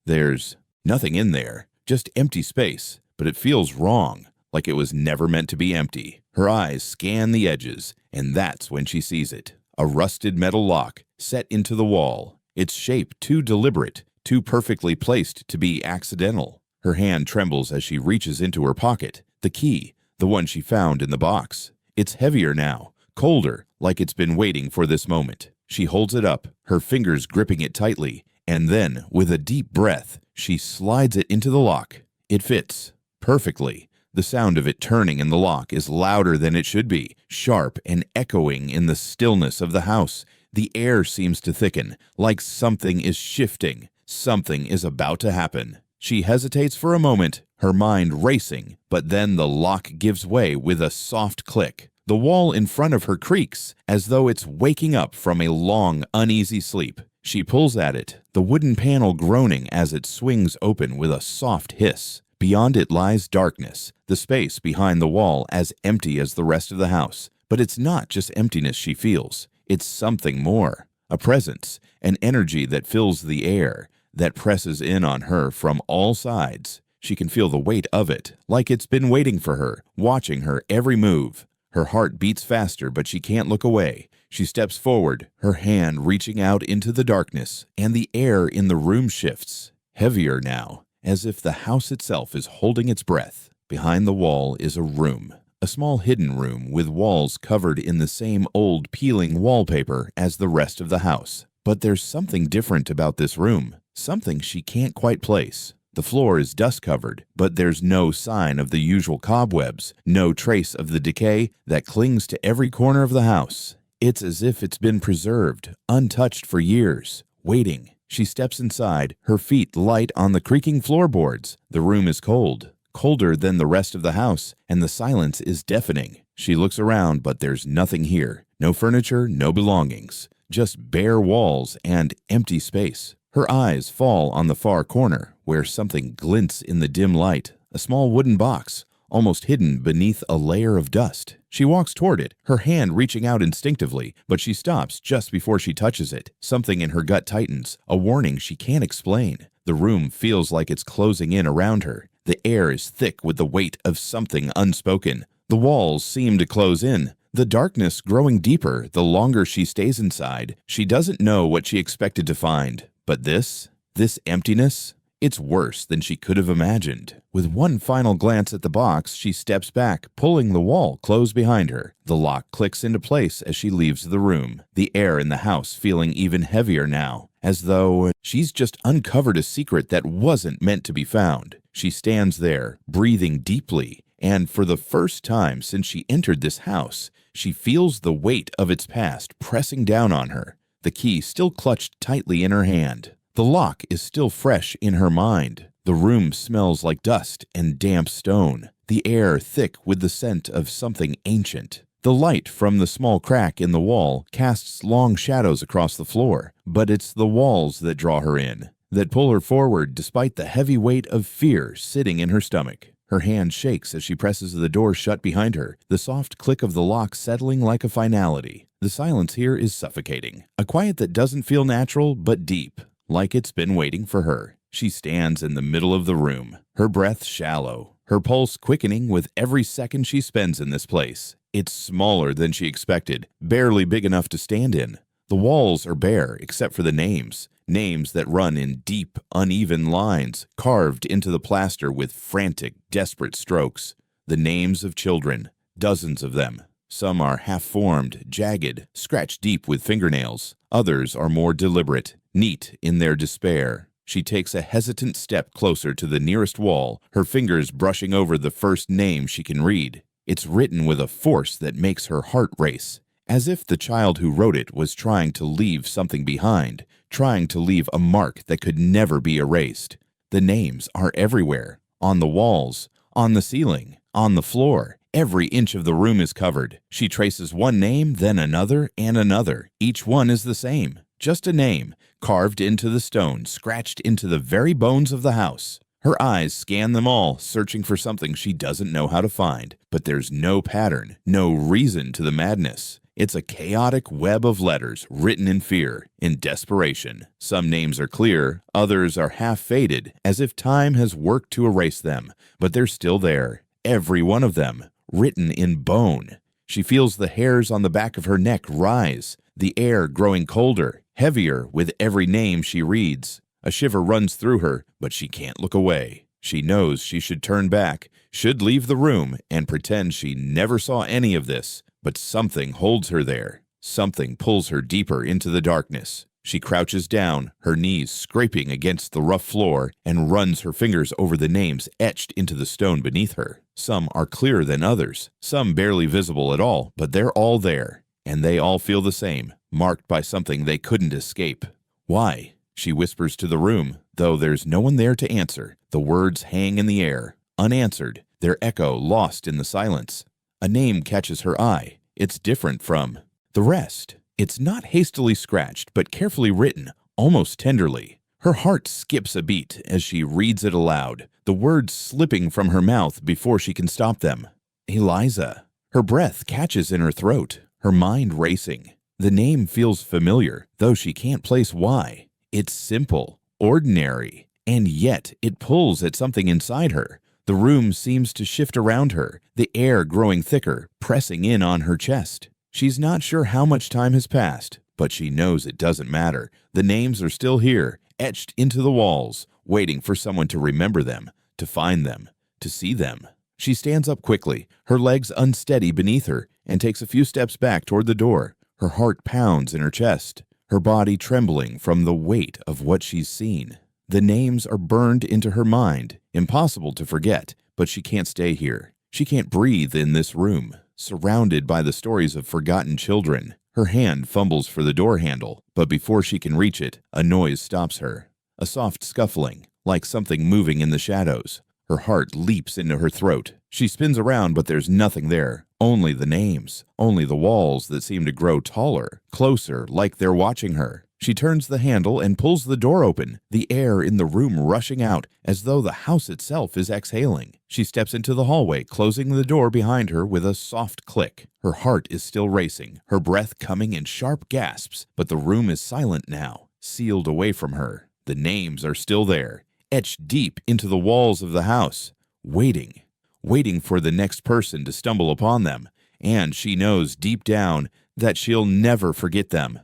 There's nothing in there, just empty space. But it feels wrong, like it was never meant to be empty. Her eyes scan the edges, and that's when she sees it. A rusted metal lock set into the wall, its shape too deliberate, too perfectly placed to be accidental. Her hand trembles as she reaches into her pocket. The key, the one she found in the box. It's heavier now, colder, like it's been waiting for this moment. She holds it up, her fingers gripping it tightly, and then, with a deep breath, she slides it into the lock. It fits. Perfectly. The sound of it turning in the lock is louder than it should be, sharp and echoing in the stillness of the house. The air seems to thicken, like something is shifting. Something is about to happen. She hesitates for a moment, her mind racing, but then the lock gives way with a soft click. The wall in front of her creaks, as though it's waking up from a long, uneasy sleep. She pulls at it, the wooden panel groaning as it swings open with a soft hiss. Beyond it lies darkness, the space behind the wall as empty as the rest of the house. But it's not just emptiness she feels. It's something more. A presence, an energy that fills the air, that presses in on her from all sides. She can feel the weight of it, like it's been waiting for her, watching her every move. Her heart beats faster, but she can't look away. She steps forward, her hand reaching out into the darkness, and the air in the room shifts. Heavier now, as if the house itself is holding its breath. Behind the wall is a room, a small hidden room with walls covered in the same old peeling wallpaper as the rest of the house. But there's something different about this room, something she can't quite place. The floor is dust-covered, but there's no sign of the usual cobwebs, no trace of the decay that clings to every corner of the house. It's as if it's been preserved, untouched for years, waiting. She steps inside, her feet light on the creaking floorboards. The room is cold, colder than the rest of the house, and the silence is deafening. She looks around, but there's nothing here. No furniture, no belongings. Just bare walls and empty space. Her eyes fall on the far corner, where something glints in the dim light. A small wooden box, almost hidden beneath a layer of dust. She walks toward it, her hand reaching out instinctively, but she stops just before she touches it. Something in her gut tightens, a warning she can't explain. The room feels like it's closing in around her. The air is thick with the weight of something unspoken. The walls seem to close in, the darkness growing deeper the longer she stays inside. She doesn't know what she expected to find, but this emptiness, it's worse than she could have imagined. With one final glance at the box, she steps back, pulling the wall close behind her. The lock clicks into place as she leaves the room, the air in the house feeling even heavier now, as though she's just uncovered a secret that wasn't meant to be found. She stands there, breathing deeply, and for the first time since she entered this house, she feels the weight of its past pressing down on her, the key still clutched tightly in her hand. The lock is still fresh in her mind. The room smells like dust and damp stone, the air thick with the scent of something ancient. The light from the small crack in the wall casts long shadows across the floor, but it's the walls that draw her in, that pull her forward despite the heavy weight of fear sitting in her stomach. Her hand shakes as she presses the door shut behind her, the soft click of the lock settling like a finality. The silence here is suffocating, a quiet that doesn't feel natural but deep, like it's been waiting for her. She stands in the middle of the room, her breath shallow, her pulse quickening with every second she spends in this place. It's smaller than she expected, barely big enough to stand in. The walls are bare except for the names that run in deep, uneven lines, carved into the plaster with frantic, desperate strokes. The names of children, dozens of them. Some are half-formed, jagged, scratched deep with fingernails. Others are more deliberate, neat in their despair. She takes a hesitant step closer to the nearest wall, her fingers brushing over the first name she can read. It's written with a force that makes her heart race, as if the child who wrote it was trying to leave something behind, trying to leave a mark that could never be erased. The names are everywhere, on the walls, on the ceiling, on the floor. Every inch of the room is covered. She traces one name, then another, and another. Each one is the same. Just a name, carved into the stone, scratched into the very bones of the house. Her eyes scan them all, searching for something she doesn't know how to find. But there's no pattern, no reason to the madness. It's a chaotic web of letters written in fear, in desperation. Some names are clear, others are half-faded, as if time has worked to erase them. But they're still there, every one of them, written in bone. She feels the hairs on the back of her neck rise, the air growing colder, heavier with every name she reads. A shiver runs through her, but she can't look away. She knows she should turn back, should leave the room, and pretend she never saw any of this. But something holds her there. Something pulls her deeper into the darkness. She crouches down, her knees scraping against the rough floor, and runs her fingers over the names etched into the stone beneath her. Some are clearer than others, some barely visible at all, but they're all there. And they all feel the same, marked by something they couldn't escape. Why? She whispers to the room, though there's no one there to answer. The words hang in the air, unanswered, their echo lost in the silence. A name catches her eye. It's different from the rest. It's not hastily scratched, but carefully written, almost tenderly. Her heart skips a beat as she reads it aloud, the words slipping from her mouth before she can stop them. Eliza. Her breath catches in her throat, her mind racing. The name feels familiar, though she can't place why. It's simple, ordinary, and yet it pulls at something inside her. The room seems to shift around her, the air growing thicker, pressing in on her chest. She's not sure how much time has passed, but she knows it doesn't matter. The names are still here, etched into the walls, waiting for someone to remember them, to find them, to see them. She stands up quickly, her legs unsteady beneath her, and takes a few steps back toward the door. Her heart pounds in her chest, her body trembling from the weight of what she's seen. The names are burned into her mind, impossible to forget, but she can't stay here. She can't breathe in this room, surrounded by the stories of forgotten children. Her hand fumbles for the door handle, but before she can reach it, a noise stops her. A soft scuffling, like something moving in the shadows. Her heart leaps into her throat. She spins around, but there's nothing there. Only the names, only the walls that seem to grow taller, closer, like they're watching her. She turns the handle and pulls the door open, the air in the room rushing out as though the house itself is exhaling. She steps into the hallway, closing the door behind her with a soft click. Her heart is still racing, her breath coming in sharp gasps, but the room is silent now, sealed away from her. The names are still there, etched deep into the walls of the house, waiting for the next person to stumble upon them. And she knows deep down that she'll never forget them,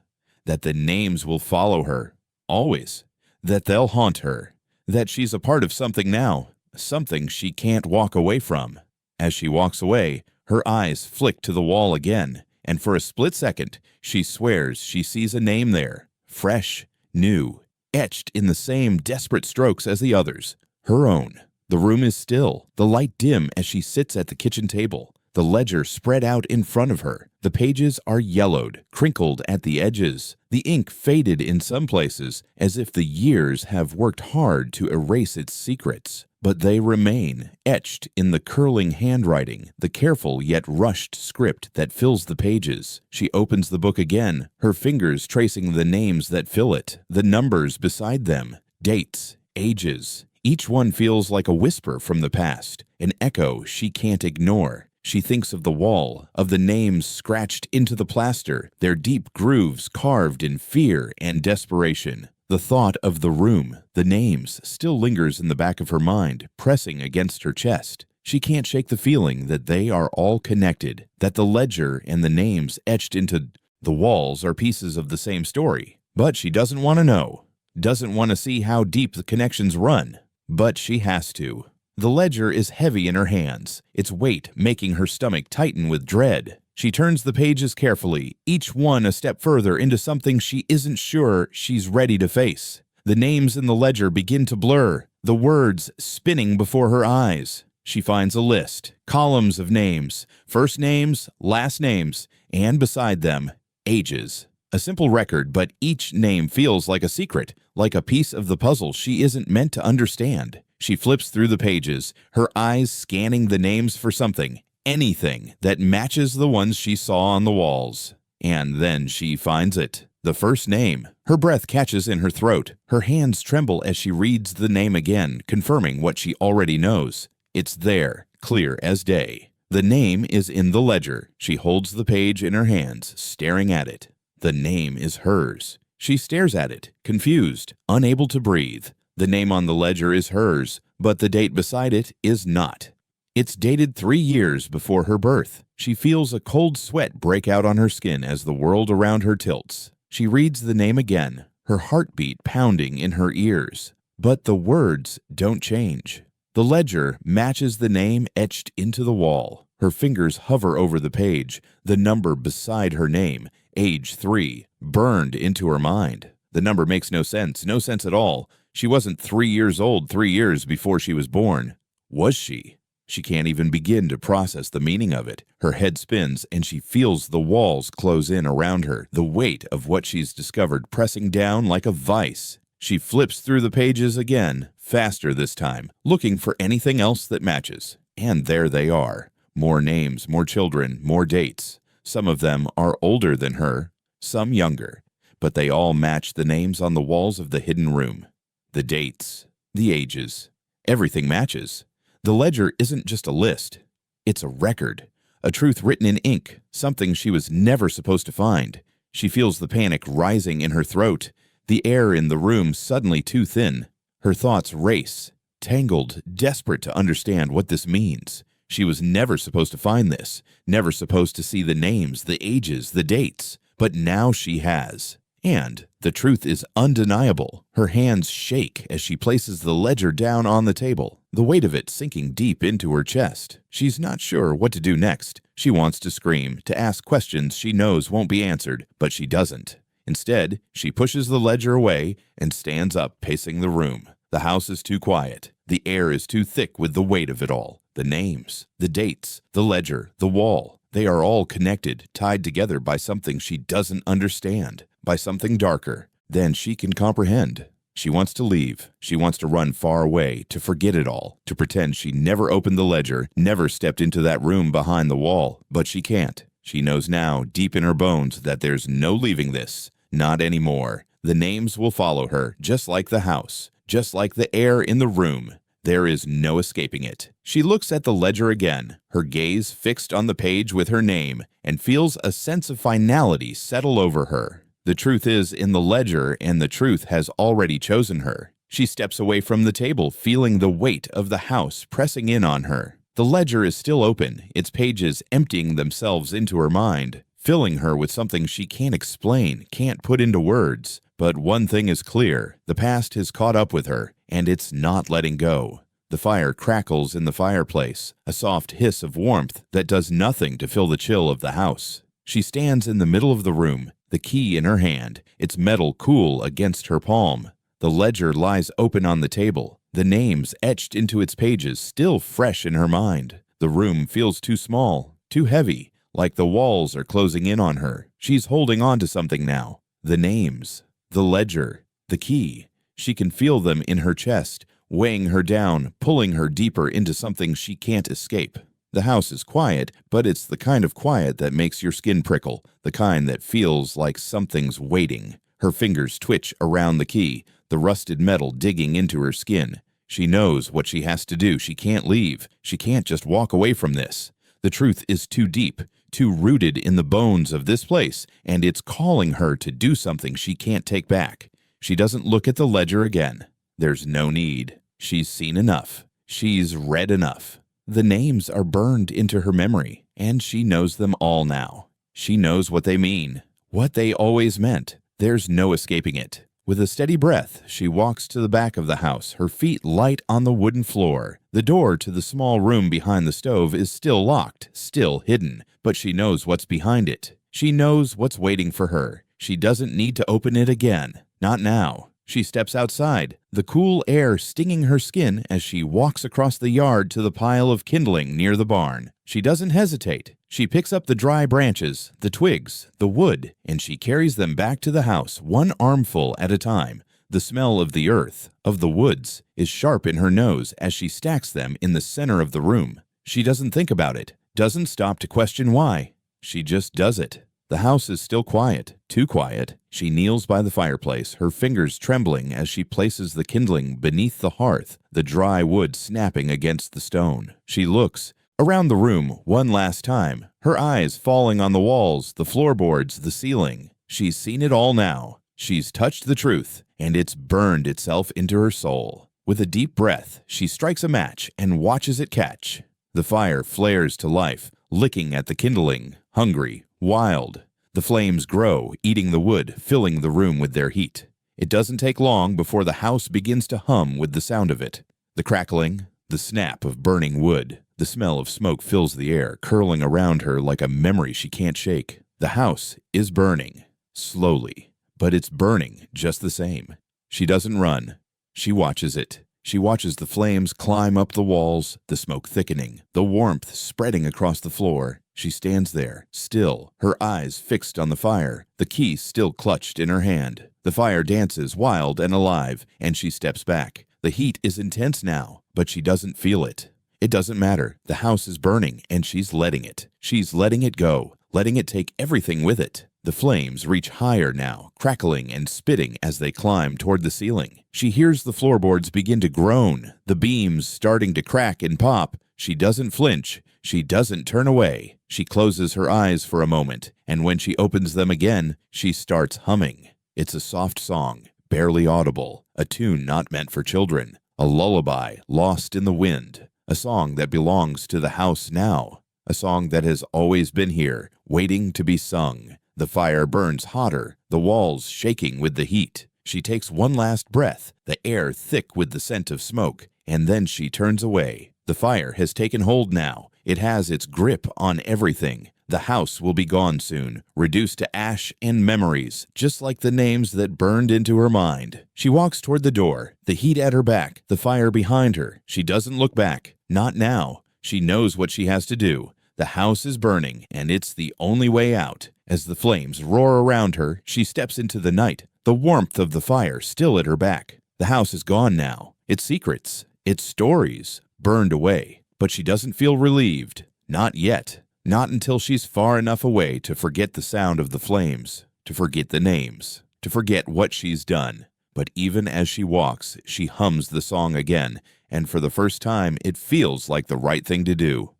that the names will follow her, always, that they'll haunt her, that she's a part of something now, something she can't walk away from. As she walks away, her eyes flick to the wall again, and for a split second, she swears she sees a name there, fresh, new, etched in the same desperate strokes as the others, her own. The room is still, the light dim as she sits at the kitchen table, the ledger spread out in front of her. The pages are yellowed, crinkled at the edges, the ink faded in some places, as if the years have worked hard to erase its secrets. But they remain, etched in the curling handwriting, the careful yet rushed script that fills the pages. She opens the book again, her fingers tracing the names that fill it, the numbers beside them, dates, ages. Each one feels like a whisper from the past, an echo she can't ignore. She thinks of the wall, of the names scratched into the plaster, their deep grooves carved in fear and desperation. The thought of the room, the names, still lingers in the back of her mind, pressing against her chest. She can't shake the feeling that they are all connected, that the ledger and the names etched into the walls are pieces of the same story. But she doesn't want to know, doesn't want to see how deep the connections run. But she has to. The ledger is heavy in her hands, its weight making her stomach tighten with dread. She turns the pages carefully, each one a step further into something she isn't sure she's ready to face. The names in the ledger begin to blur, the words spinning before her eyes. She finds a list, columns of names, first names, last names, and beside them, ages. A simple record, but each name feels like a secret, like a piece of the puzzle she isn't meant to understand. She flips through the pages, her eyes scanning the names for something, anything that matches the ones she saw on the walls. And then she finds it. The first name. Her breath catches in her throat. Her hands tremble as she reads the name again, confirming what she already knows. It's there, clear as day. The name is in the ledger. She holds the page in her hands, staring at it. The name is hers. She stares at it, confused, unable to breathe. The name on the ledger is hers, but the date beside it is not. It's dated 3 years before her birth. She feels a cold sweat break out on her skin as the world around her tilts. She reads the name again, her heartbeat pounding in her ears. But the words don't change. The ledger matches the name etched into the wall. Her fingers hover over the page, the number beside her name, age 3, burned into her mind. The number makes no sense at all. She wasn't 3 years old 3 years before she was born. Was she? She can't even begin to process the meaning of it. Her head spins and she feels the walls close in around her, the weight of what she's discovered pressing down like a vice. She flips through the pages again, faster this time, looking for anything else that matches. And there they are. More names, more children, more dates. Some of them are older than her, some younger, but they all match the names on the walls of the hidden room. The dates, the ages, everything matches. The ledger isn't just a list. It's a record, a truth written in ink, something she was never supposed to find. She feels the panic rising in her throat, the air in the room suddenly too thin. Her thoughts race, tangled, desperate to understand what this means. She was never supposed to find this, never supposed to see the names, the ages, the dates. But now she has. And the truth is undeniable. Her hands shake as she places the ledger down on the table, the weight of it sinking deep into her chest. She's not sure what to do next. She wants to scream, to ask questions she knows won't be answered, but she doesn't. Instead, she pushes the ledger away and stands up, pacing the room. The house is too quiet. The air is too thick with the weight of it all. The names, the dates, the ledger, the wall. They are all connected, tied together by something she doesn't understand, by something darker than she can comprehend. She wants to leave. She wants to run far away, to forget it all, to pretend she never opened the ledger, never stepped into that room behind the wall. But she can't. She knows now, deep in her bones, that there's no leaving this. Not anymore. The names will follow her, just like the house, just like the air in the room. There is no escaping it. She looks at the ledger again, her gaze fixed on the page with her name, and feels a sense of finality settle over her. The truth is in the ledger, and the truth has already chosen her. She steps away from the table, feeling the weight of the house pressing in on her. The ledger is still open, its pages emptying themselves into her mind, filling her with something she can't explain, can't put into words. But one thing is clear, the past has caught up with her, and it's not letting go. The fire crackles in the fireplace, a soft hiss of warmth that does nothing to fill the chill of the house. She stands in the middle of the room, the key in her hand, its metal cool against her palm. The ledger lies open on the table, the names etched into its pages still fresh in her mind. The room feels too small, too heavy, like the walls are closing in on her. She's holding on to something now. The names, the ledger, the key. She can feel them in her chest, weighing her down, pulling her deeper into something she can't escape. The house is quiet, but it's the kind of quiet that makes your skin prickle, the kind that feels like something's waiting. Her fingers twitch around the key, the rusted metal digging into her skin. She knows what she has to do. She can't leave. She can't just walk away from this. The truth is too deep, too rooted in the bones of this place, and it's calling her to do something she can't take back. She doesn't look at the ledger again. There's no need. She's seen enough. She's read enough. The names are burned into her memory, and she knows them all now. She knows what they mean, what they always meant. There's no escaping it. With a steady breath, she walks to the back of the house, her feet light on the wooden floor. The door to the small room behind the stove is still locked, still hidden, but she knows what's behind it. She knows what's waiting for her. She doesn't need to open it again. Not now. She steps outside, the cool air stinging her skin as she walks across the yard to the pile of kindling near the barn. She doesn't hesitate. She picks up the dry branches, the twigs, the wood, and she carries them back to the house, one armful at a time. The smell of the earth, of the woods, is sharp in her nose as she stacks them in the center of the room. She doesn't think about it, doesn't stop to question why. She just does it. The house is still quiet, too quiet. She kneels by the fireplace, her fingers trembling as she places the kindling beneath the hearth, the dry wood snapping against the stone. She looks around the room one last time, her eyes falling on the walls, the floorboards, the ceiling. She's seen it all now. She's touched the truth, and it's burned itself into her soul. With a deep breath, she strikes a match and watches it catch. The fire flares to life, licking at the kindling, hungry, wild. The flames grow, eating the wood, filling the room with their heat. It doesn't take long before the house begins to hum with the sound of it. The crackling, the snap of burning wood. The smell of smoke fills the air, curling around her like a memory she can't shake. The house is burning, slowly, but it's burning just the same. She doesn't run. She watches it. She watches the flames climb up the walls, the smoke thickening, the warmth spreading across the floor. She stands there, still, her eyes fixed on the fire, the key still clutched in her hand. The fire dances wild and alive, and she steps back. The heat is intense now, but she doesn't feel it. It doesn't matter. The house is burning, and she's letting it. She's letting it go, letting it take everything with it. The flames reach higher now, crackling and spitting as they climb toward the ceiling. She hears the floorboards begin to groan, the beams starting to crack and pop. She doesn't flinch. She doesn't turn away. She closes her eyes for a moment, and when she opens them again, she starts humming. It's a soft song, barely audible, a tune not meant for children, a lullaby lost in the wind, a song that belongs to the house now, a song that has always been here, waiting to be sung. The fire burns hotter, the walls shaking with the heat. She takes one last breath, the air thick with the scent of smoke, and then she turns away. The fire has taken hold now. It has its grip on everything. The house will be gone soon, reduced to ash and memories, just like the names that burned into her mind. She walks toward the door, the heat at her back, the fire behind her. She doesn't look back. Not now. She knows what she has to do. The house is burning, and it's the only way out. As the flames roar around her, she steps into the night, the warmth of the fire still at her back. The house is gone now. Its secrets, its stories, burned away. But she doesn't feel relieved. Not yet. Not until she's far enough away to forget the sound of the flames, to forget the names, to forget what she's done. But even as she walks, she hums the song again, and for the first time, it feels like the right thing to do.